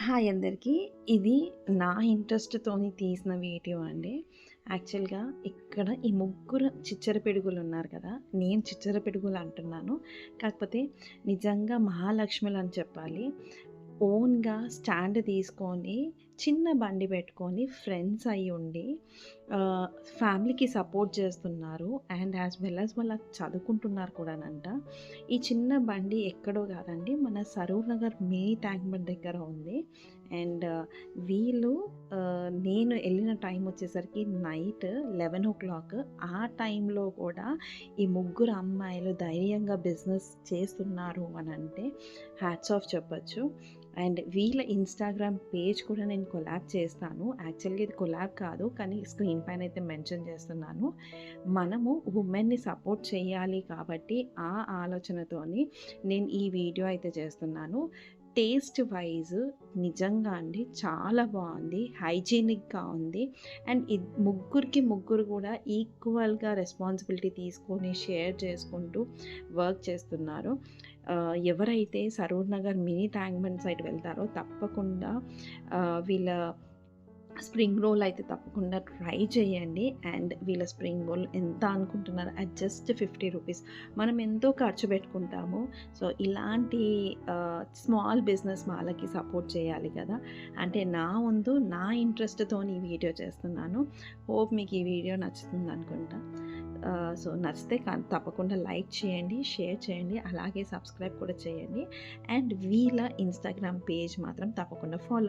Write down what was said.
Hi అందరికీ. ఇది నా ఇంట్రెస్ట్‌తోని తీసిన వీడియో అండి. యాక్చువల్‌గా ఇక్కడ ఈ ముగ్గురు చిచ్చర పిడుగులున్నారు కదా! నేను చిచ్చర పిడుగులు అంటున్నాను. కాకపోతే నిజంగా మహాలక్ష్ములని చెప్పాలి. ఓన్‌గా స్టాండ్ తీసుకొని, చిన్న బండి పెట్టుకొని ఫ్రెండ్స్ అయ్యుండి ఆహ్, ఫ్యామిలీకి సపోర్ట్ చేస్తున్నారు. అండ్ యాస్ వెల్ యాస్ వాళ్ళు చదువుకుంటున్నారు కూడానంట. ఈ చిన్న బండి ఎక్కడో కాదండి, మన Saroor Nagar mini tank bund దగ్గర ఉంది. అండ్ వీళ్ళు నేను ఎళ్ళిన టైం వచ్చేసరికి నైట్ 11:00. ఆ టైంలో కూడా ఈ ముగ్గురు అమ్మాయిలు ధైర్యంగా బిజినెస్ చేస్తున్నారు అనంటే హ్యాట్స్ ఆఫ్ చెప్పొచ్చు. అండ్ వీళ్ళ ఇన్‌స్టాగ్రామ్ పేజ్ కూడా నేను కొలాబ్ చేస్తాను. యాక్చువల్‌గా ఇది కొలాబ్ కాదు, కానీ స్క్రీన్ పైన అయితే మెన్షన్ చేస్తున్నాను. మనము వుమెన్‌ని సపోర్ట్ చేయాలి కాబట్టి ఆ ఆలోచనతోని నేను ఈ వీడియో అయితే చేస్తున్నాను. టేస్ట్ వైజ్ నిజంగా అండి చాలా బాగుంది, హైజీనిక్గా ఉంది. అండ్ ముగ్గురికి ముగ్గురు కూడా ఈక్వల్గా రెస్పాన్సిబిలిటీ తీసుకొని షేర్ చేసుకుంటూ వర్క్ చేస్తున్నారు. ఎవరైతే Saroor Nagar mini tank bund side వెళ్తారో తప్పకుండా వీళ్ళ స్ప్రింగ్ రోల్ అయితే తప్పకుండా ట్రై చేయండి. అండ్ వీళ్ళ స్ప్రింగ్ రోల్ ఎంత అనుకుంటున్నారు? At just 50 rupees. మనం ఎంతో ఖర్చు పెట్టుకుంటాము. సో ఇలాంటి స్మాల్ బిజినెస్ వాళ్ళకి సపోర్ట్ చేయాలి కదా! అంటే నా వంతు నా ఇంట్రెస్ట్‌తోని ఈ వీడియో చేస్తున్నాను. హోప్ మీకు ఈ వీడియో నచ్చుతుంది అనుకుంటా. సో నచ్చితే తప్పకుండా లైక్ చేయండి, షేర్ చేయండి, అలాగే సబ్స్క్రైబ్ కూడా చేయండి. అండ్ వీళ్ళ ఇన్‌స్టాగ్రామ్ పేజ్ మాత్రం తప్పకుండా ఫాలో